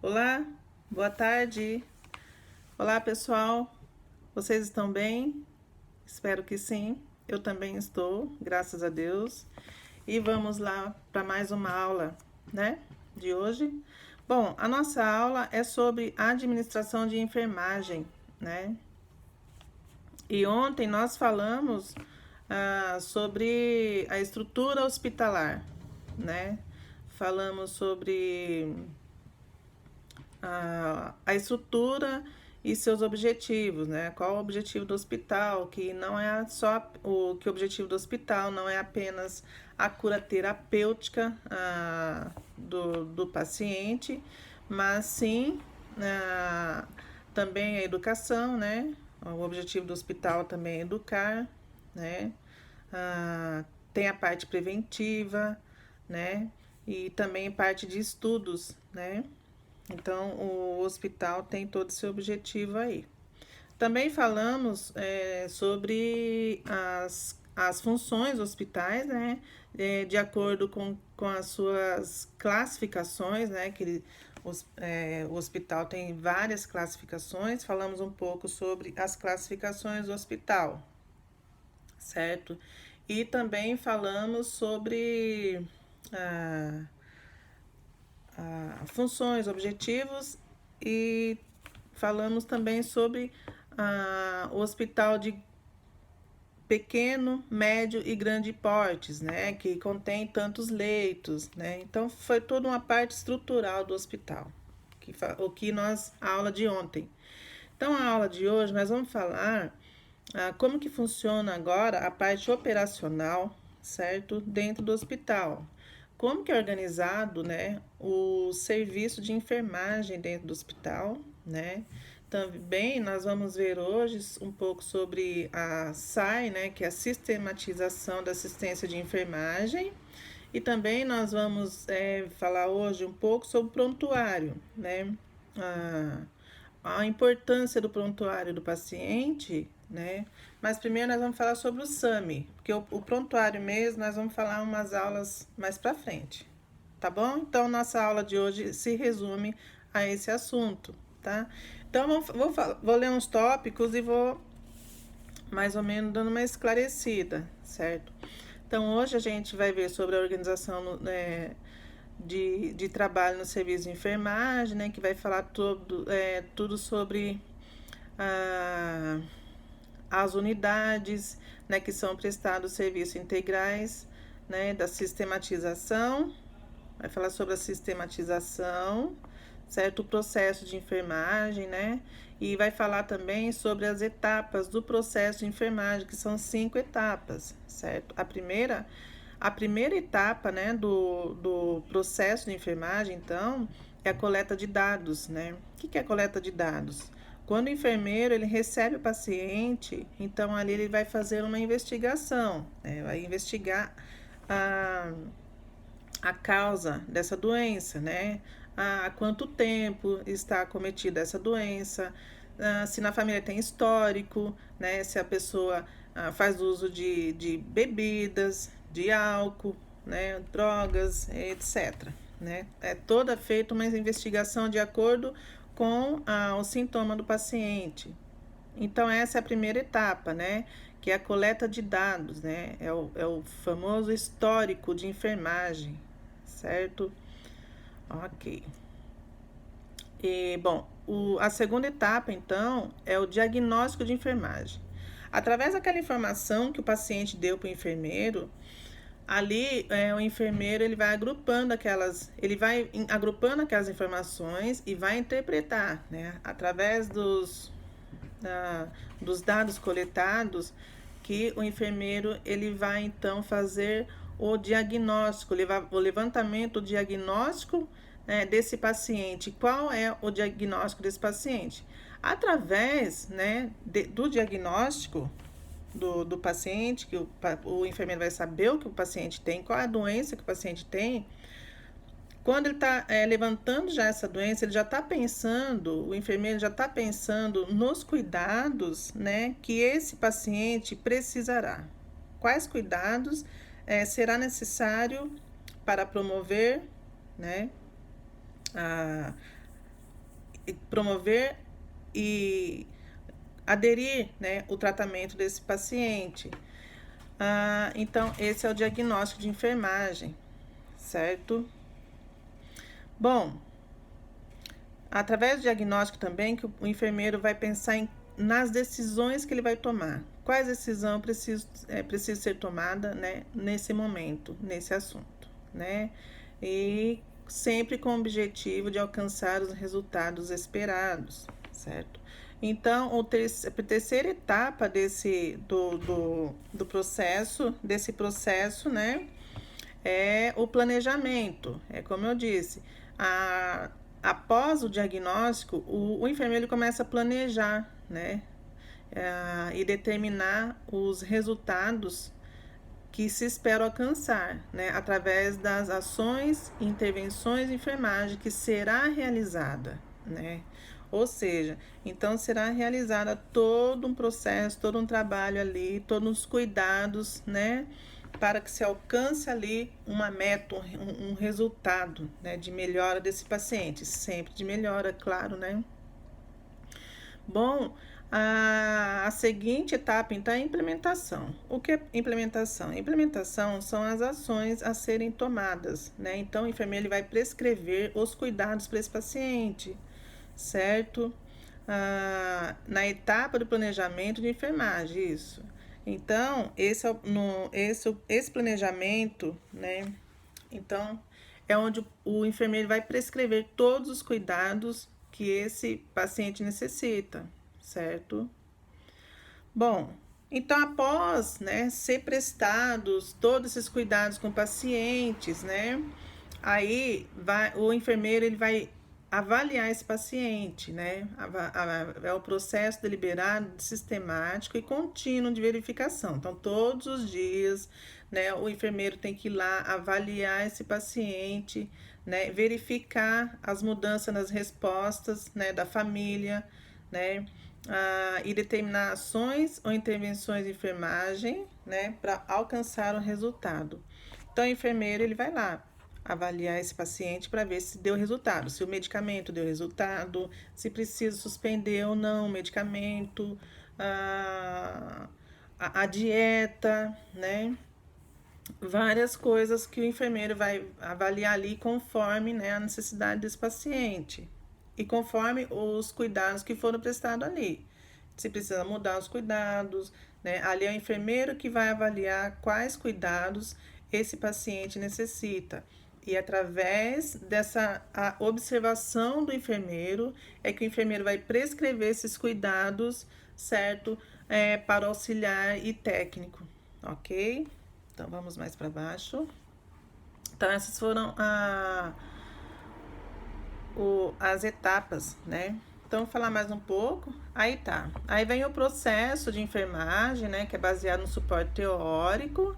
Olá, boa tarde. Olá, pessoal. Vocês estão bem? Espero que sim. Eu também estou, graças a Deus. E vamos lá para mais uma aula, né? De hoje. Bom, a nossa aula é sobre administração de enfermagem, né? E ontem nós falamos sobre a estrutura hospitalar, né? Falamos sobre a estrutura e seus objetivos, né? Qual o objetivo do hospital? Que não é só o objetivo do hospital não é apenas a cura terapêutica do paciente, mas sim também a educação, né? O objetivo do hospital também é educar, né? Tem a parte preventiva, né? E também parte de estudos, né? Então, o hospital tem todo esse objetivo aí. Também falamos sobre as funções dos hospitais, né? De acordo com as suas classificações, né? O hospital tem várias classificações. Falamos um pouco sobre as classificações do hospital, certo? E também falamos sobre funções, objetivos e falamos também sobre o hospital de pequeno, médio e grande portes, né, que contém tantos leitos, né? Então foi toda uma parte estrutural do hospital, a aula de ontem. Então a aula de hoje nós vamos falar como que funciona agora a parte operacional, certo? Dentro do hospital. Como que é organizado, né, o serviço de enfermagem dentro do hospital, né? Também nós vamos ver hoje um pouco sobre a SAI, né, que é a sistematização da assistência de enfermagem. E também nós vamos falar hoje um pouco sobre o prontuário, né? A importância do prontuário do paciente, né? Mas primeiro nós vamos falar sobre o SAMI, porque o prontuário mesmo nós vamos falar umas aulas mais para frente, tá bom? Então nossa aula de hoje se resume a esse assunto, tá? Então vou ler uns tópicos e vou mais ou menos dando uma esclarecida, certo? Então hoje a gente vai ver sobre a organização de trabalho no serviço de enfermagem, né, que vai falar tudo sobre as unidades, né, que são prestados serviços integrais, né, da sistematização, vai falar sobre a sistematização, certo? O processo de enfermagem, né? E vai falar também sobre as etapas do processo de enfermagem, que são 5 etapas, certo? A primeira etapa, né, do processo de enfermagem, então, é a coleta de dados, né? O que é a coleta de dados? Quando o enfermeiro ele recebe o paciente, então ali ele vai fazer uma investigação, né? Vai investigar a causa dessa doença, né? Há quanto tempo está acometida essa doença, se na família tem histórico, né? Se a pessoa faz uso de bebidas, de álcool, né? Drogas, etc. Né? É toda feita uma investigação de acordo com o sintoma do paciente. Então, essa é a primeira etapa, né? Que é a coleta de dados, né? É o famoso histórico de enfermagem, certo? Ok. E, bom, a segunda etapa, então, é o diagnóstico de enfermagem. Através daquela informação que o paciente deu para o enfermeiro, ali o enfermeiro ele vai agrupando aquelas informações e vai interpretar, né? Através dos dados coletados, que o enfermeiro ele vai então fazer o diagnóstico, o levantamento, o diagnóstico, né, desse paciente. Qual é o diagnóstico desse paciente? Através, né, do diagnóstico do paciente, que o enfermeiro vai saber o que o paciente tem, qual é a doença que o paciente tem. Quando ele está levantando já essa doença, ele já está pensando, o enfermeiro já está pensando nos cuidados, né, que esse paciente precisará. Quais cuidados será necessário para promover, né, promover e aderir, né, o tratamento desse paciente. Então, esse é o diagnóstico de enfermagem, certo? Bom, através do diagnóstico também que o enfermeiro vai pensar nas decisões que ele vai tomar. Quais decisões precisa ser tomada, né, nesse momento, nesse assunto, né? E sempre com o objetivo de alcançar os resultados esperados, certo? Então, a terceira etapa do processo, né, é o planejamento. É como eu disse, após o diagnóstico, o enfermeiro começa a planejar, né, e determinar os resultados que se espera alcançar, né, através das ações e intervenções de enfermagem que será realizada, né? Ou seja, então será realizada todo um processo, todo um trabalho ali, todos os cuidados, né, para que se alcance ali uma meta, um resultado, né, de melhora desse paciente, sempre de melhora, claro, né? Bom, a seguinte etapa, então, é a implementação. O que é implementação? Implementação são as ações a serem tomadas, né? Então, o enfermeiro ele vai prescrever os cuidados para esse paciente, certo? Na etapa do planejamento de enfermagem, isso. Então, esse planejamento, né? Então, é onde o enfermeiro vai prescrever todos os cuidados que esse paciente necessita, certo? Bom, então após, né, ser prestados todos esses cuidados com pacientes, né, aí o enfermeiro ele vai avaliar esse paciente, né, é o processo deliberado, sistemático e contínuo de verificação. Então, todos os dias, né, o enfermeiro tem que ir lá avaliar esse paciente, né, verificar as mudanças nas respostas, né, da família, né, e determinar ações ou intervenções de enfermagem, né, para alcançar o resultado. Então, o enfermeiro ele vai lá avaliar esse paciente para ver se deu resultado, se o medicamento deu resultado, se precisa suspender ou não o medicamento, a dieta, né? Várias coisas que o enfermeiro vai avaliar ali conforme, né, a necessidade desse paciente e conforme os cuidados que foram prestados ali. Se precisa mudar os cuidados, né? Ali é o enfermeiro que vai avaliar quais cuidados esse paciente necessita. E através dessa observação do enfermeiro, é que o enfermeiro vai prescrever esses cuidados, certo? Para auxiliar e técnico, ok? Então, vamos mais para baixo. Então, essas foram as etapas, né? Então, vou falar mais um pouco. Aí tá. Aí vem o processo de enfermagem, né? Que é baseado no suporte teórico,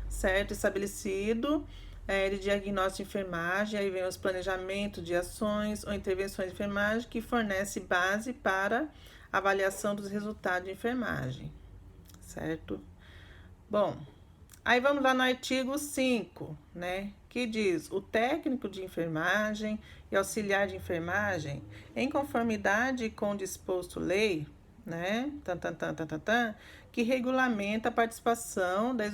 certo? Estabelecido, de diagnóstico de enfermagem. Aí vem os planejamentos de ações ou intervenções de enfermagem que fornece base para avaliação dos resultados de enfermagem, certo? Bom, aí vamos lá no artigo 5, né? Que diz: o técnico de enfermagem e auxiliar de enfermagem, em conformidade com o disposto lei, né? Que regulamenta a participação da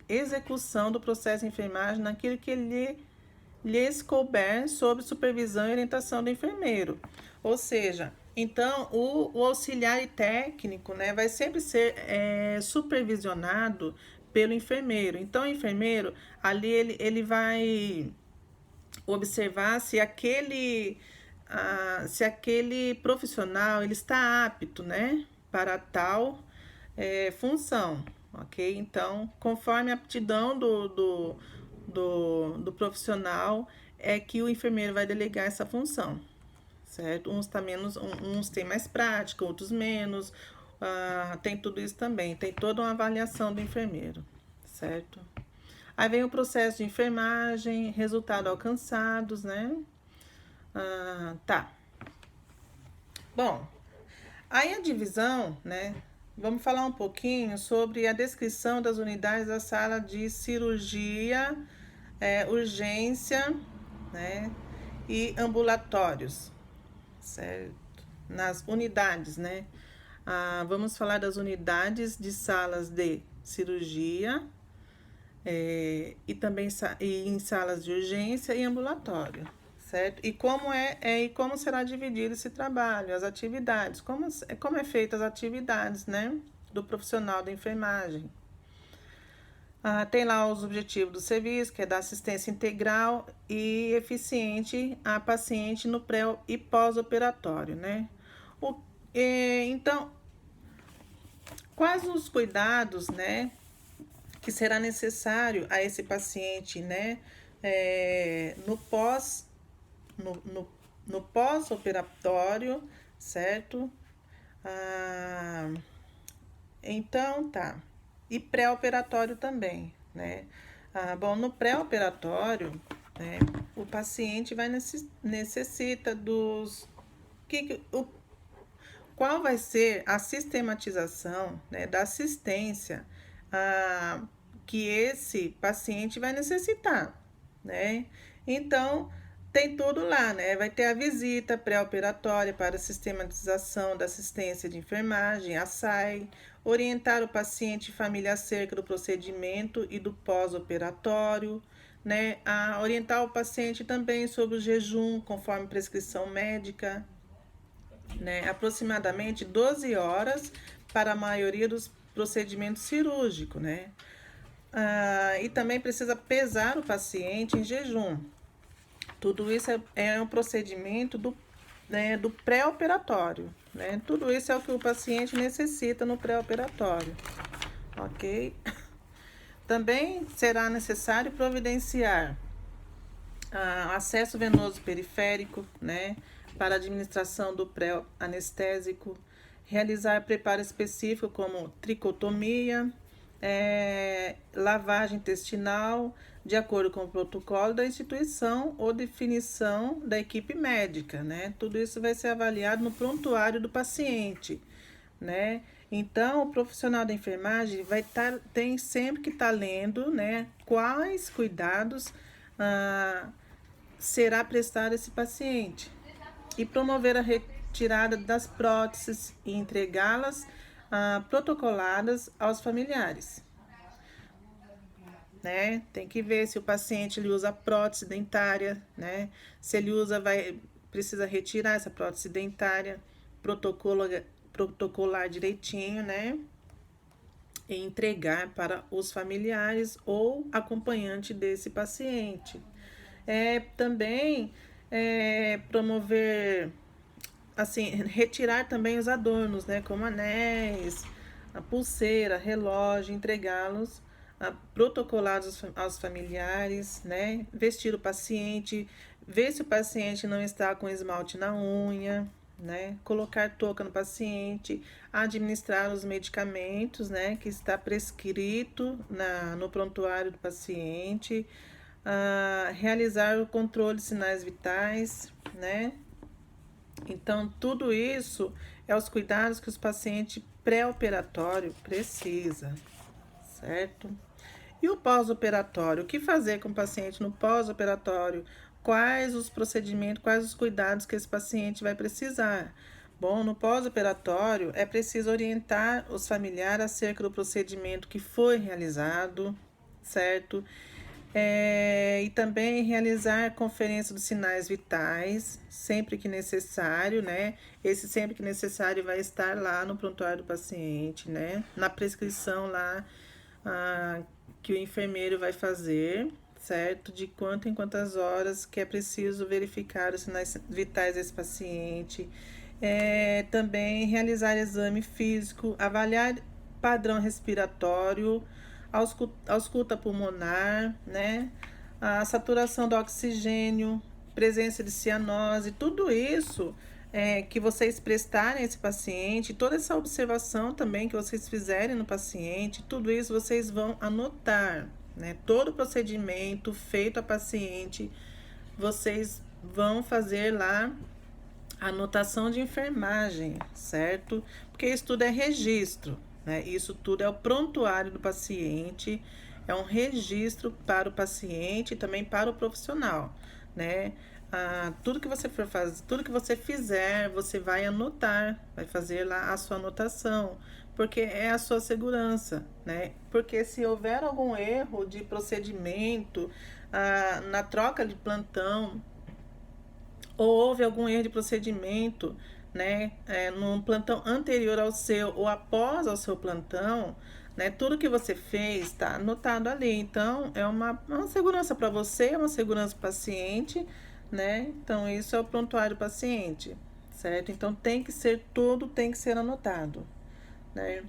execução do processo de enfermagem naquilo que lhes couber sob supervisão e orientação do enfermeiro. Ou seja, então o auxiliar e técnico, né, vai sempre ser supervisionado pelo enfermeiro. Então, o enfermeiro, ali, ele vai observar se aquele profissional ele está apto, né, para tal função, ok? Então, conforme a aptidão do profissional, é que o enfermeiro vai delegar essa função, certo? Uns têm mais prática, outros menos. Tem tudo isso também. Tem toda uma avaliação do enfermeiro, certo? Aí vem o processo de enfermagem, resultados alcançados, né? Tá. Bom, aí a divisão, né? Vamos falar um pouquinho sobre a descrição das unidades da sala de cirurgia, urgência, né? E ambulatórios, certo? Nas unidades, né? Vamos falar das unidades de salas de cirurgia, e também em salas de urgência e ambulatório, certo? E como será dividido esse trabalho, as atividades, como é feita as atividades, né, do profissional da enfermagem. Tem lá os objetivos do serviço, que é dar assistência integral e eficiente a paciente no pré e pós-operatório, né? Então, quais os cuidados, né, que será necessário a esse paciente, né, no pós-operatório, certo? Então, tá. E pré-operatório também, né? Bom, no pré-operatório, né, o paciente necessita qual vai ser a sistematização, né, da assistência que esse paciente vai necessitar, né? Então, tem tudo lá, né? Vai ter a visita pré-operatória para a sistematização da assistência de enfermagem, a SAI, orientar o paciente e família acerca do procedimento e do pós-operatório, né? Orientar o paciente também sobre o jejum, conforme prescrição médica, né? Aproximadamente 12 horas para a maioria dos procedimentos cirúrgicos, né? E também precisa pesar o paciente em jejum. Tudo isso é um procedimento do pré-operatório, né? Tudo isso é o que o paciente necessita no pré-operatório, ok? Também será necessário providenciar acesso venoso periférico, né? Para administração do pré-anestésico, realizar preparo específico como tricotomia, lavagem intestinal, de acordo com o protocolo da instituição ou definição da equipe médica, né? Tudo isso vai ser avaliado no prontuário do paciente, né? Então, o profissional da enfermagem tem sempre que estar lendo, né, quais cuidados será prestado a esse paciente e promover a retirada das próteses e entregá-las protocoladas aos familiares, né? Tem que ver se o paciente ele usa prótese dentária, né? Se ele precisa retirar essa prótese dentária, protocolar direitinho, né? E entregar para os familiares ou acompanhante desse paciente. Também promover, assim, retirar também os adornos, né? Como anéis, a pulseira, relógio, entregá-los protocolados aos familiares, né? Vestir o paciente, ver se o paciente não está com esmalte na unha, né? Colocar touca no paciente, administrar os medicamentos, né? Que está prescrito no prontuário do paciente, realizar o controle de sinais vitais, né? Então, tudo isso é os cuidados que os pacientes pré-operatório precisa, certo? E o pós-operatório? O que fazer com o paciente no pós-operatório? Quais os procedimentos, quais os cuidados que esse paciente vai precisar? Bom, no pós-operatório é preciso orientar os familiares acerca do procedimento que foi realizado, certo? E também realizar conferência dos sinais vitais, sempre que necessário, né? Esse sempre que necessário vai estar lá no prontuário do paciente, né? Na prescrição lá que o enfermeiro vai fazer, certo? De quanto em quantas horas que é preciso verificar os sinais vitais desse paciente. Também realizar exame físico, avaliar padrão respiratório, ausculta pulmonar, né? A saturação do oxigênio, presença de cianose, tudo isso que vocês prestarem a esse paciente, toda essa observação também que vocês fizerem no paciente, tudo isso vocês vão anotar, né? Todo o procedimento feito a paciente, vocês vão fazer lá a anotação de enfermagem, certo? Porque isso tudo é registro, né? Isso tudo é o prontuário do paciente, é um registro para o paciente e também para o profissional, né? tudo que você for fazer, tudo que você fizer, você vai anotar, vai fazer lá a sua anotação, porque é a sua segurança, né? Porque se houver algum erro de procedimento, na troca de plantão, ou houve algum erro de procedimento, né, num plantão anterior ao seu ou após ao seu plantão, né, tudo que você fez está anotado ali. Então, é uma segurança para você, é uma segurança para o paciente, né? Então, isso é o prontuário paciente, certo? Então, tudo tem que ser anotado, né?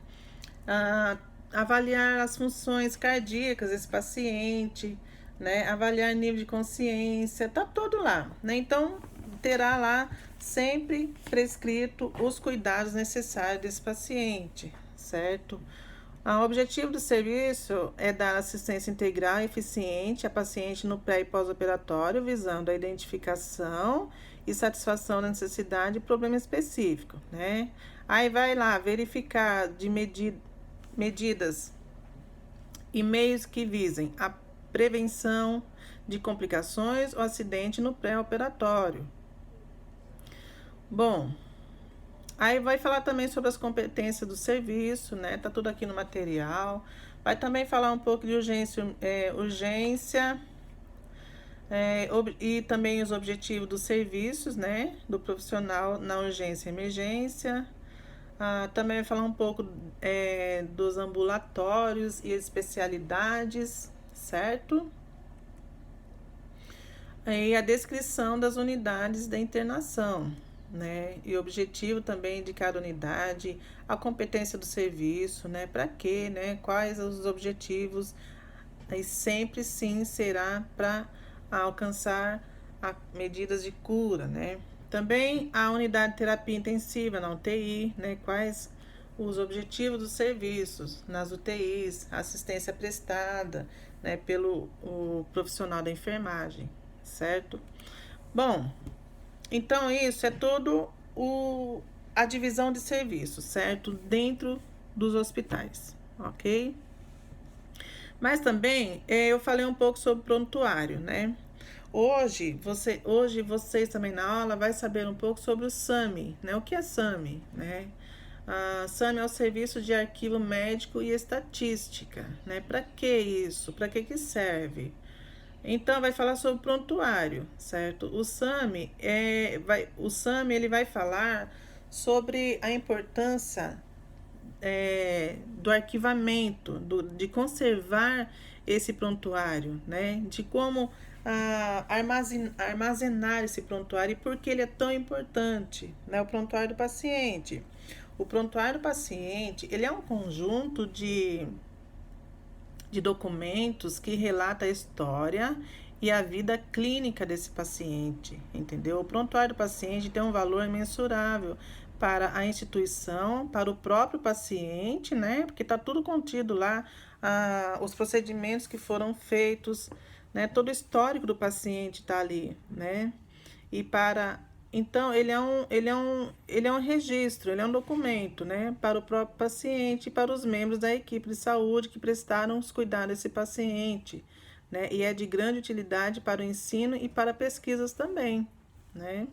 Ah, avaliar as funções cardíacas desse paciente, né? Avaliar nível de consciência, tá tudo lá, né? Então, terá lá sempre prescrito os cuidados necessários desse paciente, certo? O objetivo do serviço é dar assistência integral e eficiente a paciente no pré e pós-operatório, visando a identificação e satisfação da necessidade e problema específico, né? Aí vai lá verificar de medidas e meios que visem a prevenção de complicações ou acidente no pré-operatório. Bom, aí vai falar também sobre as competências do serviço, né? Tá tudo aqui no material. Vai também falar um pouco de urgência e também os objetivos dos serviços, né? Do profissional na urgência e emergência. Também vai falar um pouco dos ambulatórios e especialidades, certo? E a descrição das unidades da internação, né? E o objetivo também de cada unidade, a competência do serviço, né? Para quê, né? Quais os objetivos? E sempre sim será para alcançar medidas de cura, né? Também a unidade de terapia intensiva na UTI, né? Quais os objetivos dos serviços nas UTIs, assistência prestada, né, pelo o profissional da enfermagem, certo? Bom, então isso é todo a divisão de serviços, certo? Dentro dos hospitais, ok? Mas também eu falei um pouco sobre prontuário, né? Hoje vocês também na aula vai saber um pouco sobre o SAMI, né? O que é SAMI, né? SAMI é o Serviço de Arquivo Médico e Estatística, né? Para que isso? Para que serve? Então vai falar sobre prontuário, certo? O SAMI ele vai falar sobre a importância do arquivamento, de conservar esse prontuário, né? De como armazenar esse prontuário e por que ele é tão importante, né? O prontuário do paciente. O prontuário do paciente, ele é um conjunto de documentos que relata a história e a vida clínica desse paciente, entendeu? O prontuário do paciente tem um valor imensurável para a instituição, para o próprio paciente, né? Porque tá tudo contido lá, os procedimentos que foram feitos, né? Todo o histórico do paciente tá ali, né? E para então ele é um registro, ele é um documento, né, para o próprio paciente e para os membros da equipe de saúde que prestaram os cuidados desse paciente, né? E é de grande utilidade para o ensino e para pesquisas também, né?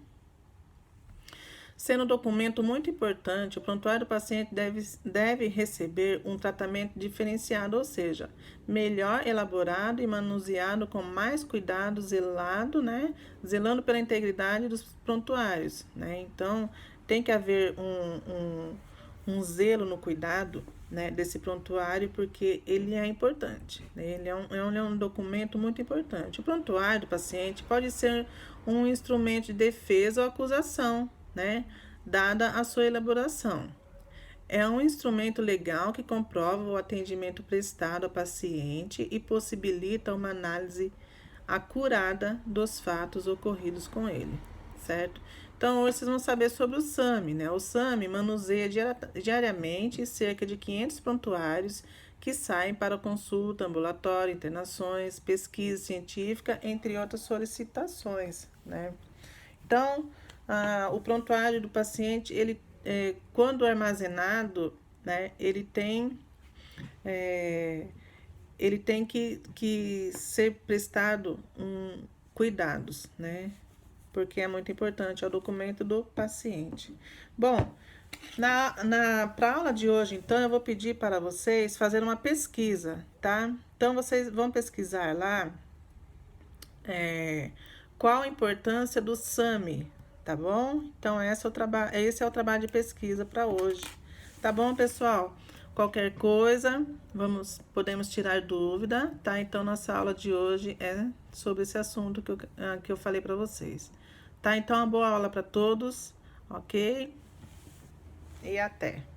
Sendo um documento muito importante, o prontuário do paciente deve receber um tratamento diferenciado, ou seja, melhor elaborado e manuseado com mais cuidado, né? Zelando pela integridade dos prontuários, né? Então, tem que haver um zelo no cuidado, né, desse prontuário, porque ele é importante, né? Ele é um documento muito importante. O prontuário do paciente pode ser um instrumento de defesa ou acusação, né, dada a sua elaboração. É um instrumento legal que comprova o atendimento prestado ao paciente e possibilita uma análise acurada dos fatos ocorridos com ele, certo? Então, hoje vocês vão saber sobre o SAMI, né? O SAMI manuseia diariamente cerca de 500 prontuários que saem para consulta, ambulatório, internações, pesquisa científica, entre outras solicitações, né? Então, o prontuário do paciente, quando armazenado, né, ele tem que ser prestado cuidados, né? porque é muito importante, é o documento do paciente. Bom, para a aula de hoje, então, eu vou pedir para vocês fazerem uma pesquisa, tá? Então, vocês vão pesquisar lá qual a importância do SAMI, tá bom? Então, esse é o trabalho de pesquisa para hoje. Tá bom, pessoal? Qualquer coisa, podemos tirar dúvida, tá? Então, nossa aula de hoje é sobre esse assunto que eu falei para vocês. Tá? Então, uma boa aula para todos, ok? E até!